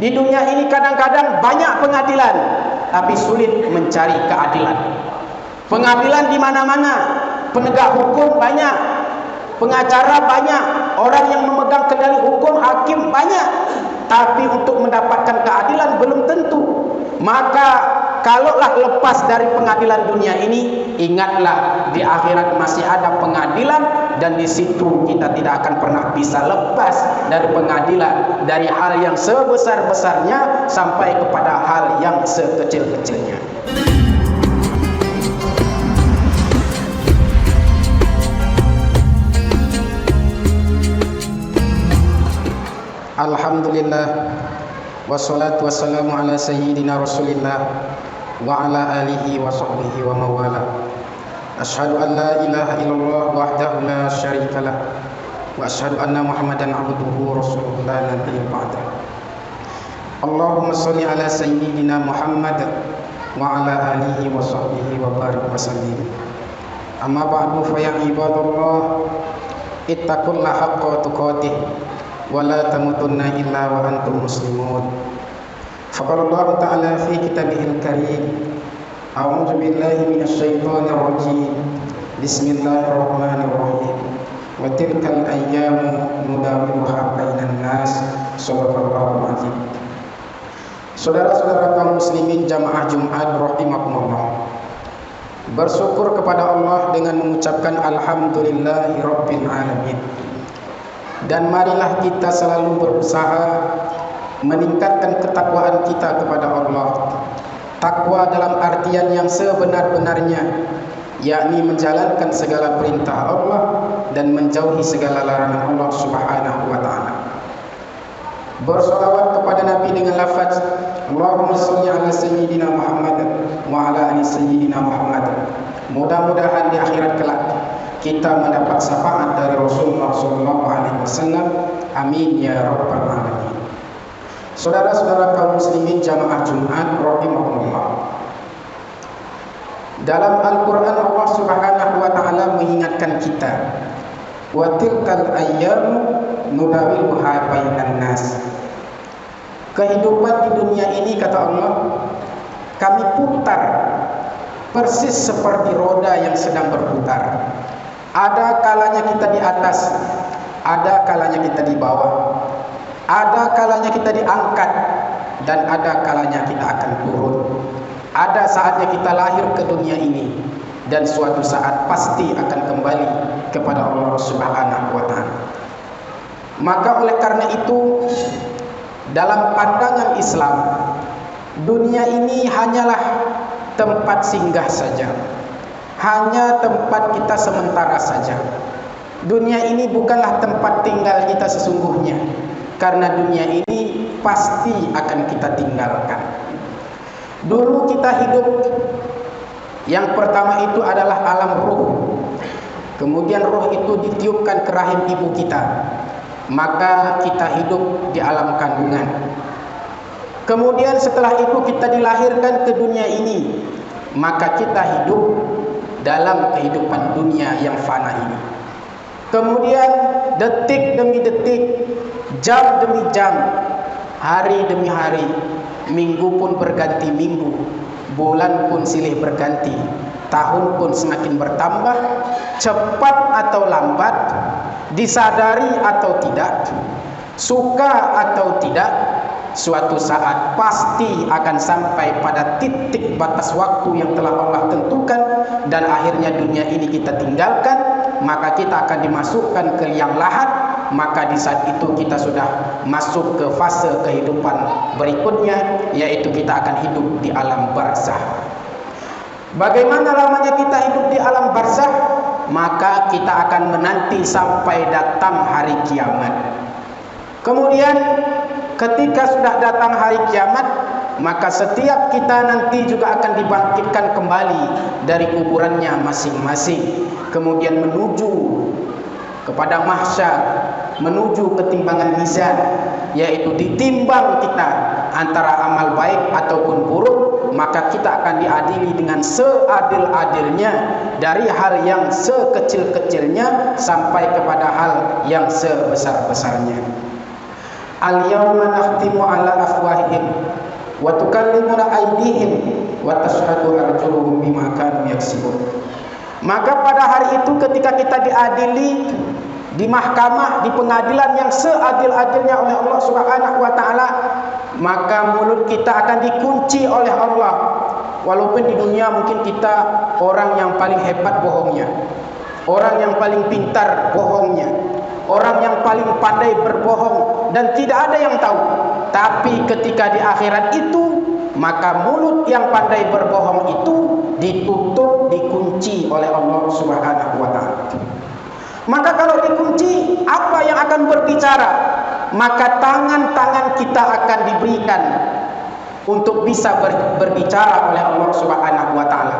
Di dunia ini kadang-kadang banyak pengadilan, tapi sulit mencari keadilan. Pengadilan di mana-mana, penegak hukum banyak, pengacara banyak, orang yang memegang kendali hukum, hakim banyak, tapi untuk mendapatkan keadilan belum tentu. Maka kalaulah lepas dari pengadilan dunia ini, ingatlah di akhirat masih ada pengadilan, dan di situ kita tidak akan pernah bisa lepas dari pengadilan, dari hal yang sebesar-besarnya sampai kepada hal yang sekecil-kecilnya. Alhamdulillah, wassalatu wassalamu ala sayyidina Rasulillah wa ala alihi wa sahbihi wa mawala. Asyhadu an la ilaha illallah wahdahu la syarika lah, wa asyhadu anna Muhammadan abduhu wa rasuluhu la nabiyya ba'dah. Allahumma shalli ala sayyidina Muhammad wa ala alihi wa sahbihi wa barik wa sallim. Amma ba'du, fa ya ibadallah, ittaqullaha haqqa tuqatih wa la tamutunna illa wa antum muslimun. Faqala Allah Ta'ala fi kitabihil karim, a'udzu billahi minasy syaithanir rajim. Bismillahirrahmanirrahim. Wa tilkal ayyamu nudawiluha bainan nas. Shadaqallahu azim. Saudara-saudara kaum muslimin jamaah Jumat rahimakumullah, bersyukur kepada Allah dengan mengucapkan alhamdulillahi rabbil alamin. Dan marilah kita selalu berusaha meningkatkan ketakwaan kita kepada Allah. Takwa dalam artian yang sebenar-benarnya, yakni menjalankan segala perintah Allah dan menjauhi segala larangan Allah Subhanahu wa ta'ala. Bersolawat kepada Nabi dengan lafaz Allahumma shalli ala sayyidina Muhammad wa ala ali sayyidina Muhammad. Mudah-mudahan di akhirat kelak kita mendapat syafaat dari Rasulullah SAW. Amin ya rabbal alamin. Saudara-saudara kaum muslimin jamaah Jumat rahimahumullah, dalam Al-Quran Allah Subhanahu wa ta'ala mengingatkan kita, wa tilkal ayyamu nudawiluha bainan nas. Kehidupan di dunia ini, kata Allah, kami putar persis seperti roda yang sedang berputar. Ada kalanya kita di atas, ada kalanya kita di bawah, ada kalanya kita diangkat, dan ada kalanya kita akan turun. Ada saatnya kita lahir ke dunia ini, dan suatu saat pasti akan kembali kepada Allah Subhanahu wa ta'ala. Maka oleh karena itu, dalam pandangan Islam, dunia ini hanyalah tempat singgah saja, hanya tempat kita sementara saja. Dunia ini bukanlah tempat tinggal kita sesungguhnya, karena dunia ini pasti akan kita tinggalkan. Dulu kita hidup, yang pertama itu adalah alam ruh. Kemudian ruh itu ditiupkan ke rahim ibu kita, maka kita hidup di alam kandungan. Kemudian setelah itu kita dilahirkan ke dunia ini, maka kita hidup dalam kehidupan dunia yang fana ini. Kemudian detik demi detik, jam demi jam, hari demi hari, minggu pun berganti minggu, bulan pun silih berganti, tahun pun semakin bertambah. Cepat atau lambat, disadari atau tidak, suka atau tidak, suatu saat pasti akan sampai pada titik batas waktu yang telah Allah tentukan, dan akhirnya dunia ini kita tinggalkan, maka kita akan dimasukkan ke liang lahat. Maka di saat itu kita sudah masuk ke fase kehidupan berikutnya, yaitu kita akan hidup di alam barzakh. Bagaimana lamanya kita hidup di alam barzakh? Maka kita akan menanti sampai datang hari kiamat. Kemudian ketika sudah datang hari kiamat, maka setiap kita nanti juga akan dibangkitkan kembali dari kuburannya masing-masing, kemudian menuju kepada mahsyar, menuju ketimbangan mizan, yaitu ditimbang kita antara amal baik ataupun buruk. Maka kita akan diadili dengan seadil-adilnya, dari hal yang sekecil-kecilnya sampai kepada hal yang sebesar-besarnya. Al-yawma nakhtimu ala afwahi afwahihim wa tukallimuna aydihim wa tashhadu arjuluhum bima kanu yaksibun. Maka pada hari itu ketika kita diadili di mahkamah, di pengadilan yang seadil-adilnya oleh Allah Subhanahu wa taala, maka mulut kita akan dikunci oleh Allah. Walaupun di dunia mungkin kita orang yang paling hebat bohongnya, orang yang paling pintar bohongnya, orang yang paling pandai berbohong dan tidak ada yang tahu. Tapi ketika di akhirat itu, maka mulut yang pandai berbohong itu ditutup, dikunci oleh Allah Subhanahu wa taala. Maka kalau dikunci, apa yang akan berbicara? Maka tangan-tangan kita akan diberikan untuk bisa berbicara oleh Allah Subhanahu wa taala.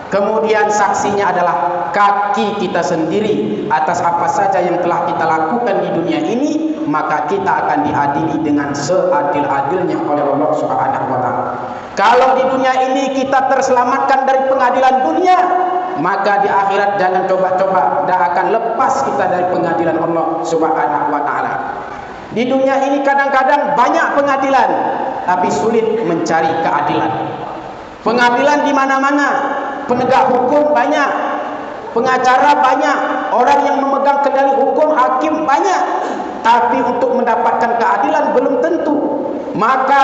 Kemudian saksinya adalah kaki kita sendiri atas apa saja yang telah kita lakukan di dunia ini, maka kita akan diadili dengan seadil-adilnya oleh Allah Subhanahu wa taala. Kalau di dunia ini kita terselamatkan dari pengadilan dunia, maka di akhirat jangan coba-coba, tidak akan lepas kita dari pengadilan Allah Subhanahu wa taala. Di dunia ini kadang-kadang banyak pengadilan, tapi sulit mencari keadilan. Pengadilan di mana-mana, penegak hukum banyak, pengacara banyak, orang yang memegang kendali hukum, hakim banyak, tapi untuk mendapatkan keadilan belum tentu. Maka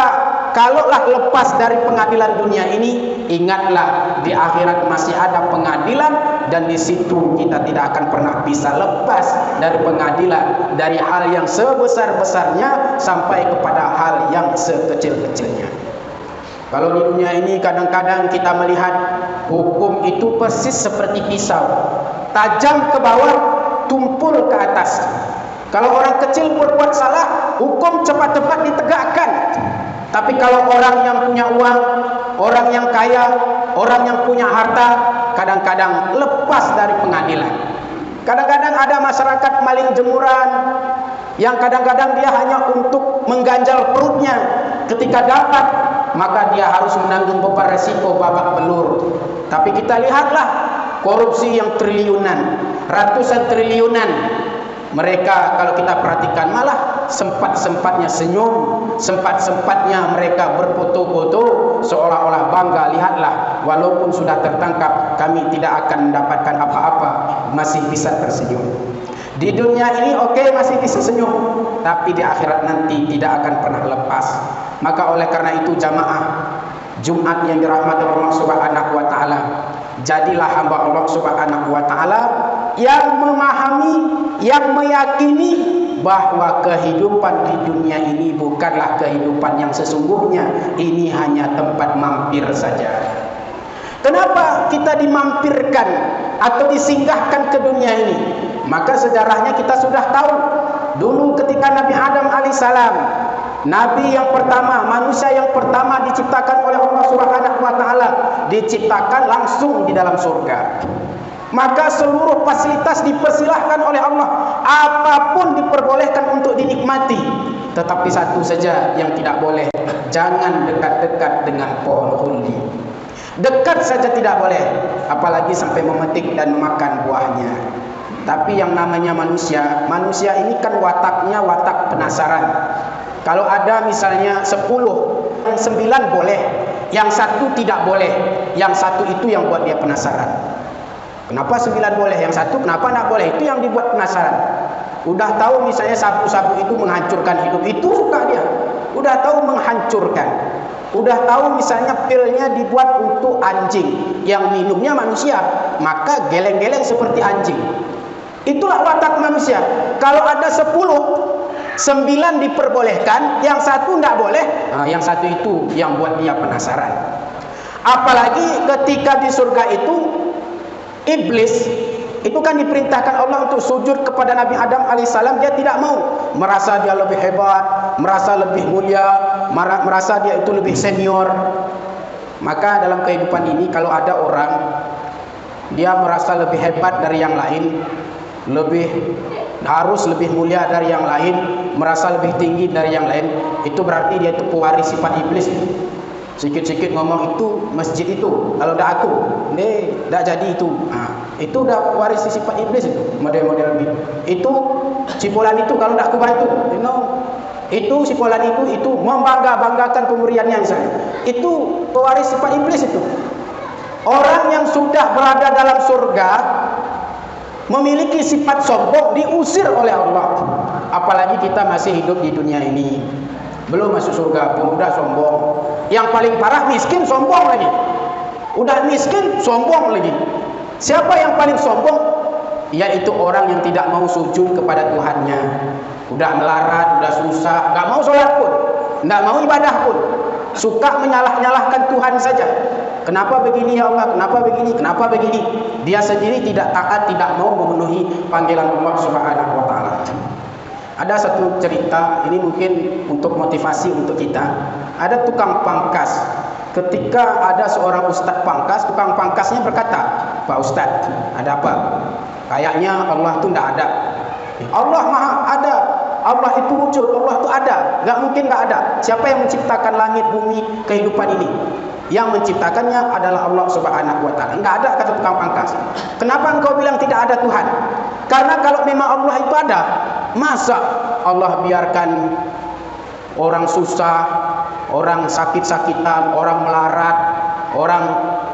kalaulah lepas dari pengadilan dunia ini, ingatlah di akhirat masih ada pengadilan, dan di situ kita tidak akan pernah bisa lepas dari pengadilan, dari hal yang sebesar-besarnya sampai kepada hal yang sekecil-kecilnya. Kalau di dunia ini kadang-kadang kita melihat hukum itu persis seperti pisau, tajam ke bawah, tumpul ke atas. Kalau orang kecil berbuat salah, hukum cepat-cepat ditegakkan. Tapi kalau orang yang punya uang, orang yang kaya, orang yang punya harta, kadang-kadang lepas dari pengadilan. Kadang-kadang ada masyarakat maling jemuran, yang kadang-kadang dia hanya untuk mengganjal perutnya. Ketika dapat, maka dia harus menanggung beban resiko babak belur. Tapi kita lihatlah korupsi yang triliunan, ratusan triliunan. Mereka kalau kita perhatikan malah sempat-sempatnya senyum, sempat-sempatnya mereka berfoto-foto seolah-olah bangga, lihatlah walaupun sudah tertangkap kami tidak akan mendapatkan apa-apa, masih bisa tersenyum. Di dunia ini masih bisa senyum, tapi di akhirat nanti tidak akan pernah lepas. Maka oleh karena itu jamaah Jumat yang dirahmati Allah Subhanahu wa taala, jadilah hamba Allah Subhanahu wa taala yang memahami, yang meyakini bahwa kehidupan di dunia ini bukanlah kehidupan yang sesungguhnya. Ini hanya tempat mampir saja. Kenapa kita dimampirkan atau disinggahkan ke dunia ini? Maka sejarahnya kita sudah tahu. Dulu ketika Nabi Adam alaihissalam, Nabi yang pertama, manusia yang pertama diciptakan oleh Allah Subhanahu wa taala, diciptakan langsung di dalam surga. Maka seluruh fasilitas dipersilahkan oleh Allah, apapun diperbolehkan untuk dinikmati. Tetapi satu saja yang tidak boleh, jangan dekat-dekat dengan pohon khuldi. Dekat saja tidak boleh, apalagi sampai memetik dan memakan buahnya. Tapi yang namanya manusia, manusia ini kan wataknya watak penasaran. Kalau ada misalnya 10, yang 9 boleh, yang 1 tidak boleh, yang 1 itu yang buat dia penasaran. Kenapa 9 boleh, yang 1 kenapa tidak boleh? Itu yang dibuat penasaran. Udah tahu misalnya sabu-sabu itu menghancurkan hidup, itu suka dia. Udah tahu menghancurkan. Udah tahu misalnya pilnya dibuat untuk anjing, yang minumnya manusia, maka geleng-geleng seperti anjing. Itulah watak manusia. Kalau ada 10, 9 diperbolehkan, yang 1 tidak boleh, yang 1 itu yang buat dia penasaran. Apalagi ketika di surga itu, iblis itu kan diperintahkan Allah untuk sujud kepada Nabi Adam alaihissalam, dia tidak mau, merasa dia lebih hebat, merasa lebih mulia, merasa dia itu lebih senior. Maka dalam kehidupan ini kalau ada orang dia merasa lebih hebat dari yang lain, harus lebih mulia dari yang lain, merasa lebih tinggi dari yang lain, itu berarti dia itu pewaris sifat iblis. Sikit-sikit ngomong itu masjid itu, kalau dah aku, dah jadi itu. Itu dah waris sifat iblis itu, model-model gitu. Itu cipolan itu kalau dah aku bantu, Itu si fulan itu membangga-banggakan pemberiannya misalnya. Itu pewaris sifat iblis itu. Orang yang sudah berada dalam surga memiliki sifat sombong diusir oleh Allah. Apalagi kita masih hidup di dunia ini, belum masuk surga pun udah sombong. Yang paling parah miskin sombong lagi. Udah miskin sombong lagi. Siapa yang paling sombong? Yaitu orang yang tidak mau sujud kepada Tuhannya. Udah melarat, udah susah, nggak mau sholat pun, nggak mau ibadah pun, suka menyalah-nyalahkan Tuhan saja. Kenapa begini ya Allah? Kenapa begini? Kenapa begini? Dia sendiri tidak taat, tidak mau memenuhi panggilan Allah Subhanahu wa taala. Ada satu cerita, ini mungkin untuk motivasi untuk kita. Ada tukang pangkas. Ketika ada seorang ustadz pangkas, tukang pangkasnya berkata, "Pak Ustadz, ada apa? Kayaknya Allah itu tidak ada." Allah Maha ada. Allah itu wujud, Allah itu ada. Gak mungkin gak ada. Siapa yang menciptakan langit, bumi, kehidupan ini? Yang menciptakannya adalah Allah Subhanahu wa taala. Enggak ada, kata tukang pangkas. Kenapa engkau bilang tidak ada Tuhan? Karena kalau memang Allah itu ada, masa Allah biarkan orang susah, orang sakit-sakitan, orang melarat, orang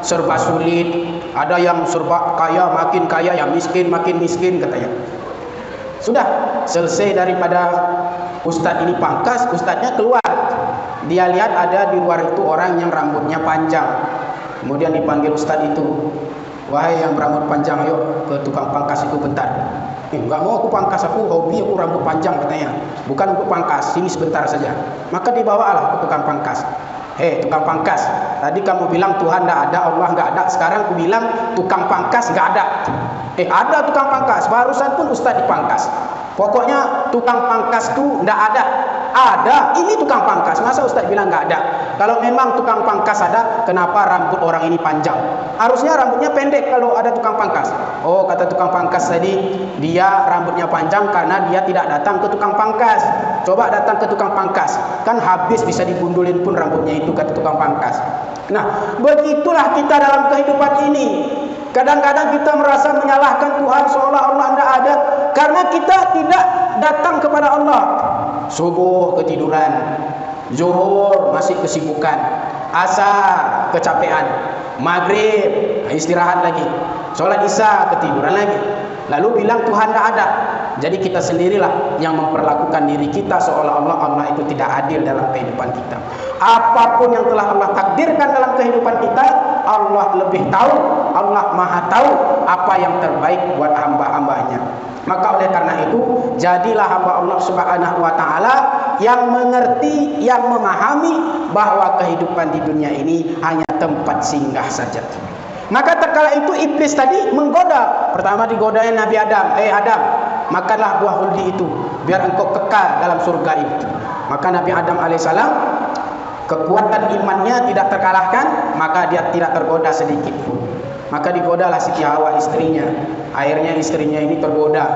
serba sulit, ada yang serba kaya makin kaya, yang miskin makin miskin katanya. Sudah selesai daripada ustadz ini pangkas, ustadznya keluar. Dia lihat ada di luar itu orang yang rambutnya panjang. Kemudian dipanggil ustadz itu, "Wahai yang berambut panjang, ayo ke tukang pangkas itu bentar." "Enggak mau aku pangkas, aku hobi, aku rambut panjang," katanya. "Bukan untuk pangkas, sini sebentar saja." Maka dibawalah ke tukang pangkas. "Hei tukang pangkas, tadi kamu bilang Tuhan tidak ada, Allah nggak ada. Sekarang aku bilang tukang pangkas nggak ada." Ada tukang pangkas, barusan pun ustadz dipangkas. Pokoknya tukang pangkas itu tidak ada. Ada, ini tukang pangkas. Masa ustadz bilang nggak ada? Kalau memang tukang pangkas ada, kenapa rambut orang ini panjang? Harusnya rambutnya pendek kalau ada tukang pangkas. Oh, kata tukang pangkas tadi, dia rambutnya panjang karena dia tidak datang ke tukang pangkas. Coba datang ke tukang pangkas, kan habis bisa dibundulin pun rambutnya itu, kata tukang pangkas. Nah, begitulah kita dalam kehidupan ini. Kadang-kadang kita merasa menyalahkan Tuhan seolah Allah tidak ada karena kita tidak datang kepada Allah. Subuh ketiduran, zuhur masih kesibukan, asar kecapean, maghrib istirahat lagi, sholat isya ketiduran lagi, lalu bilang Tuhan tidak ada. Jadi kita sendirilah yang memperlakukan diri kita seolah-olah Allah itu tidak adil dalam kehidupan kita. Apapun yang telah Allah takdirkan dalam kehidupan kita, Allah lebih tahu, Allah Maha tahu apa yang terbaik buat hamba-hambanya. Maka oleh karena itu, jadilah hamba Allah Subhanahu wa taala yang mengerti, yang memahami bahwa kehidupan di dunia ini hanya tempat singgah saja. Maka terkala itu iblis tadi menggoda. Pertama digodain Nabi Adam, Adam, makanlah buah huldi itu biar engkau kekal dalam surga itu." Maka Nabi Adam alaihissalam, kekuatan imannya tidak terkalahkan, maka dia tidak tergoda sedikit pun. Maka digodalah Siti Hawa istrinya. Akhirnya istrinya ini tergoda.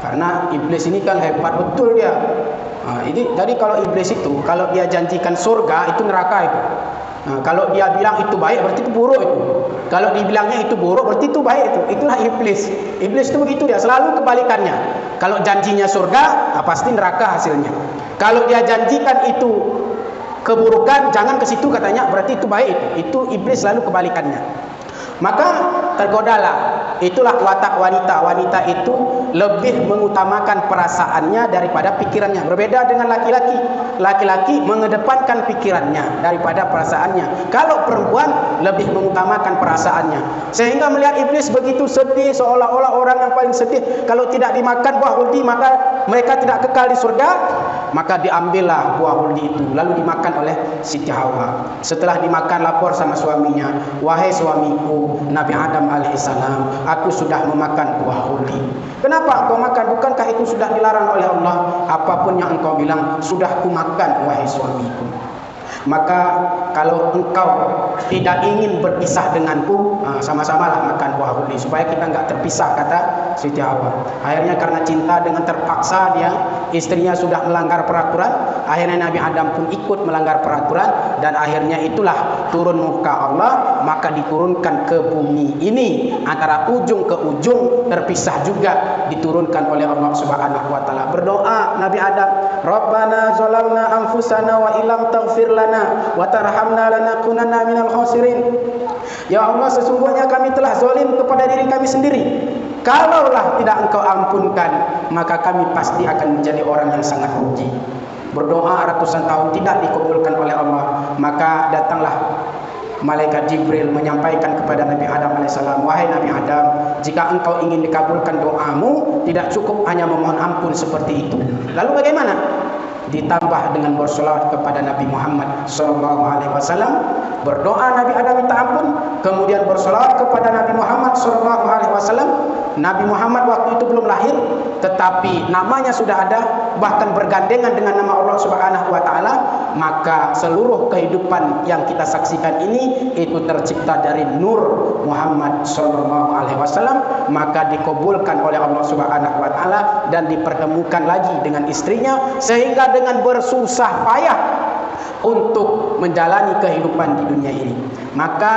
Karena iblis ini kan hebat betul dia. Jadi kalau iblis itu, kalau dia janjikan surga, itu neraka itu. Kalau dia bilang itu baik, berarti itu buruk itu. Kalau dibilangnya itu buruk, berarti itu baik itu. Itulah iblis. Iblis itu begitu dia, selalu kebalikannya. Kalau janjinya surga, pasti neraka hasilnya. Kalau dia janjikan itu keburukan, jangan ke situ katanya, berarti itu baik. Itu iblis selalu kebalikannya. Maka tergodalah. Itulah watak wanita. Wanita itu lebih mengutamakan perasaannya daripada pikirannya. Berbeda dengan laki-laki. Laki-laki mengedepankan pikirannya daripada perasaannya. Kalau perempuan lebih mengutamakan perasaannya. Sehingga melihat iblis begitu sedih, seolah-olah orang yang paling sedih. Kalau tidak dimakan buah huldi, maka mereka tidak kekal di surga. Maka diambillah buah huldi itu, lalu dimakan oleh Siti Hawa. Setelah dimakan, lapor sama suaminya, "Wahai suamiku Nabi Adam alaihissalam, aku sudah memakan buah huldi. Kenapa engkau makan? Bukankah itu sudah dilarang oleh Allah? Apapun yang engkau bilang sudah kumakan, wahai suamiku. Maka kalau engkau tidak ingin berpisah denganku, sama-samalah makan buah huldi supaya kita enggak terpisah," kata Siti Hawa. Akhirnya karena cinta dengan terpaksa dia istrinya sudah melanggar peraturan, akhirnya Nabi Adam pun ikut melanggar peraturan, dan akhirnya itulah turun muka Allah, maka diturunkan ke bumi ini antara ujung ke ujung terpisah juga, diturunkan oleh Allah Subhanahu wa taala. Berdoa Nabi Adam, Rabbana zalamna anfusana wa illam taghfir lana wa tarhamna lanakunanna minal khasirin. Ya Allah, sesungguhnya kami telah zalim kepada diri kami sendiri. Kalaulah tidak Engkau ampunkan, maka kami pasti akan menjadi orang yang sangat rugi. Berdoa ratusan tahun tidak dikabulkan oleh Allah, maka datanglah malaikat Jibril menyampaikan kepada Nabi Adam alaihissalam, wahai Nabi Adam, jika engkau ingin dikabulkan doamu, tidak cukup hanya memohon ampun seperti itu. Lalu bagaimana? Ditambah dengan bersolawat kepada Nabi Muhammad SAW. Berdoa Nabi Adam minta ampun, kemudian bersolawat kepada Nabi Muhammad SAW. Nabi Muhammad waktu itu belum lahir, tetapi namanya sudah ada, bahkan bergandengan dengan nama Allah Subhanahu wa taala. Maka seluruh kehidupan yang kita saksikan ini itu tercipta dari nur Muhammad SAW, maka dikabulkan oleh Allah Subhanahu wa taala dan dipertemukan lagi dengan istrinya, sehingga dengan bersusah payah untuk menjalani kehidupan di dunia ini. Maka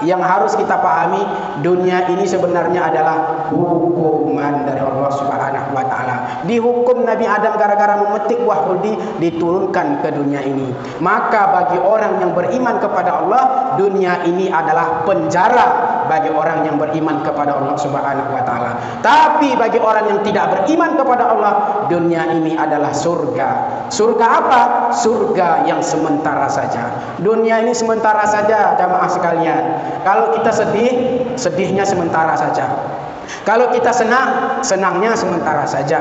yang harus kita pahami, dunia ini sebenarnya adalah hukuman dari Allah Subhanahu wa taala. Dihukum Nabi Adam gara-gara memetik buah khuldi, diturunkan ke dunia ini. Maka bagi orang yang beriman kepada Allah, dunia ini adalah penjara bagi orang yang beriman kepada Allah Subhanahu wa taala. Tapi bagi orang yang tidak beriman kepada Allah, dunia ini adalah surga. Surga apa? Surga yang sementara saja. Dunia ini sementara saja, jamaah sekalian. Kalau kita sedih, sedihnya sementara saja. Kalau kita senang, senangnya sementara saja.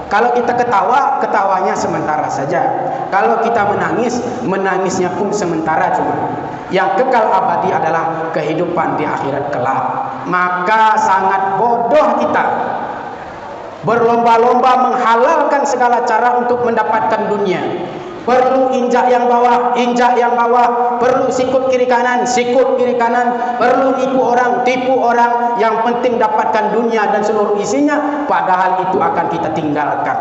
Kalau kita ketawa, ketawanya sementara saja. Kalau kita menangis, menangisnya pun sementara cuma. Yang kekal abadi adalah kehidupan di akhirat kelak. Maka sangat bodoh kita berlomba-lomba menghalalkan segala cara untuk mendapatkan dunia. Perlu injak yang bawah, injak yang bawah. Perlu sikut kiri kanan, sikut kiri kanan. Perlu tipu orang. Yang penting dapatkan dunia dan seluruh isinya, padahal itu akan kita tinggalkan.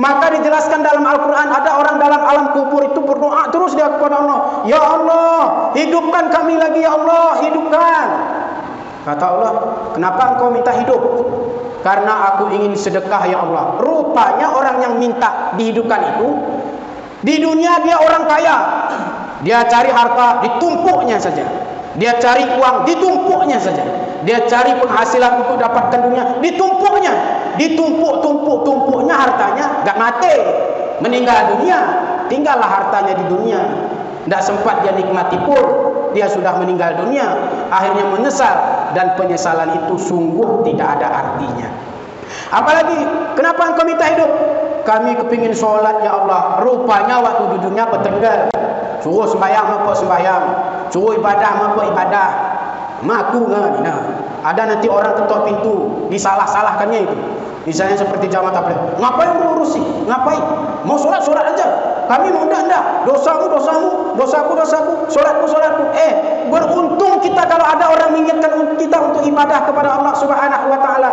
Maka dijelaskan dalam Al-Quran, ada orang dalam alam kubur itu berdoa terus dia kepada Allah, ya Allah, hidupkan kami lagi, ya Allah, hidupkan. Kata Allah, kenapa engkau minta hidup? Karena aku ingin sedekah, ya Allah. Rupanya orang yang minta dihidupkan itu, di dunia dia orang kaya, dia cari harta ditumpuknya saja, dia cari uang ditumpuknya saja, dia cari penghasilan untuk dapatkan dunia ditumpuknya, ditumpuknya hartanya, gak mati, meninggal dunia, tinggallah hartanya di dunia, tidak sempat dia nikmati pun, dia sudah meninggal dunia, akhirnya menyesal, dan penyesalan itu sungguh tidak ada artinya. Apalagi, kenapa engkau minta hidup? Kami kepingin sholat, ya Allah. Rupanya waktu di dunia bertengger. Suruh sembahyang, apa sembahyang. Suruh ibadah, apa ibadah. Maku kan. Nah, ada nanti orang ketok pintu, disalah-salahkannya itu. Misalnya seperti jamaah tabligh. Ngapain urusi? Ngapain? Mau sholat aja. Kami mau enggak. Dosamu, dosaku, sholatku. Beruntung kita kalau ada orang mengingatkan kita untuk ibadah kepada Allah Subhanahu wa taala.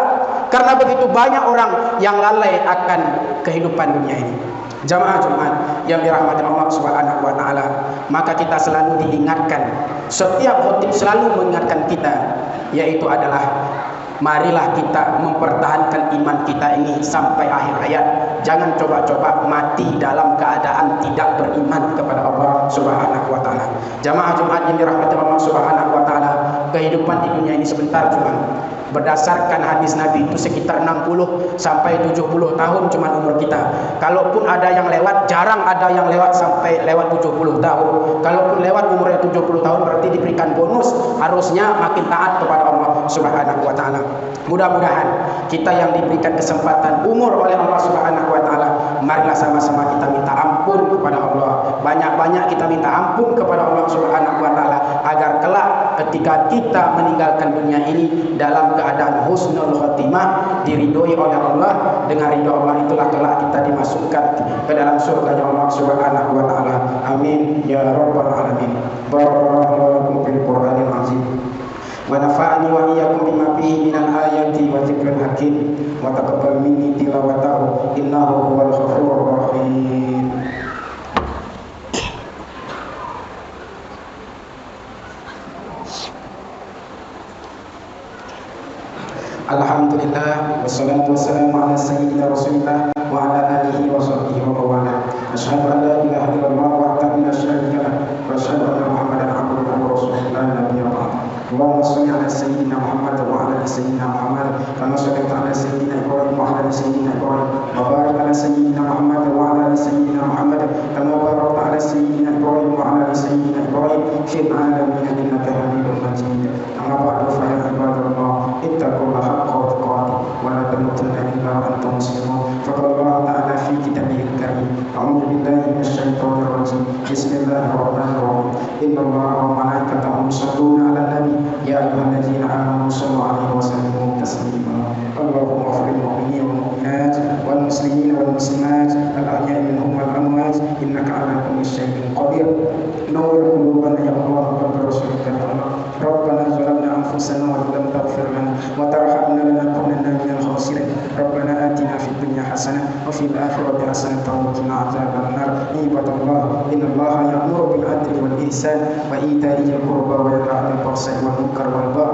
Karena begitu banyak orang yang lalai akan kehidupan dunia ini. Jamaah Jumat yang dirahmati Allah Subhanahu wa taala, maka kita selalu diingatkan, setiap khotib selalu mengingatkan kita, yaitu adalah marilah kita mempertahankan iman kita ini sampai akhir hayat. Jangan coba-coba mati dalam keadaan tidak beriman kepada Allah Subhanahu wa taala. Jamaah Jumat yang dirahmati Allah Subhanahu wa taala, kehidupan di dunia ini sebentar cuma. Berdasarkan hadis Nabi itu sekitar 60 sampai 70 tahun cuma umur kita. Kalaupun ada yang lewat, jarang ada yang lewat sampai lewat 70 tahun. Kalaupun lewat umurnya 70 tahun berarti diberikan bonus, harusnya makin taat kepada Allah Subhanahu wa taala. Mudah-mudahan kita yang diberikan kesempatan umur oleh Allah Subhanahu wa taala, marilah sama-sama kita minta ampun kepada Allah. Banyak-banyak kita minta ampun kepada Allah Subhanahu wa taala agar kelak ketika kita meninggalkan dunia ini dalam keadaan husnul khotimah, diridhoi oleh Allah. Dengan ridho Allah itulah kelak kita dimasukkan ke dalam surga Allah Subhanahu wa taala. Amin ya rabbal alamin. Barakallahu fil Qur'anil azim. ونفعني وإياكم بما فيه من الآيات وذكر الحكيم وتقبل مني تلاوته إنه هو الغفور الرحيم. Alhamdulillah wassalatu wassalamu ala sayyidina Rasulillah wa ala alihi wa sahbihi wa mawala. Asyhadu an la ilaha illallah wahdahu la syarika lah wa asyhadu anna Muhammadan abduhu wa rasuluhu la nabiyya ba'dahu. Allahumma shalli ala sayyidina Muhammad wa ala ali sayyidina Muhammad kama shallaita ala sayyidina Ibrahim wa ala ali sayyidina Ibrahim wa barik ala sayyidina Muhammad wa ala ali sayyidina Muhammad kama barakta ala sayyidina Ibrahim wa ala ali sayyidina Ibrahim fil alamin innaka Hamidum Majid. Amma ba'du fa ya ibadallah ittaqullaha haqqa tuqatih wa la tamutunna illa wa antum muslimun. Faqala Allah ta'ala fi kitabihil karim. A'udzu billahi minasyaitonir rajim. Bismillahirrahmanirrahim. Innallaha wa malaikatahu yusholluna 'alan nabi ya ayyuhalladzina amanu shallu 'alaihi wa sallimu taslima. Allahumma ighfir lil mu'minina wal mu'minat wal muslimina wal muslimat al ahya'i minhum wal amwat innaka 'ala kulli syai'in qadir. Nawwir qulubana ya Allah wa rasulika ya Allah. Rabbana zalamna anfusana wa lam taghfir lana wa tarhamna lanakunanna minal khasirin. Rabbana atina fid dunya hasanah wa fil akhirati hasanah wa qina adzaban nar. Ibadallah innallaha ya'muru bil 'adli wal ihsan wa ita'i dzil qurba wa yanha 'anil fahsya'i wal munkar wal baghi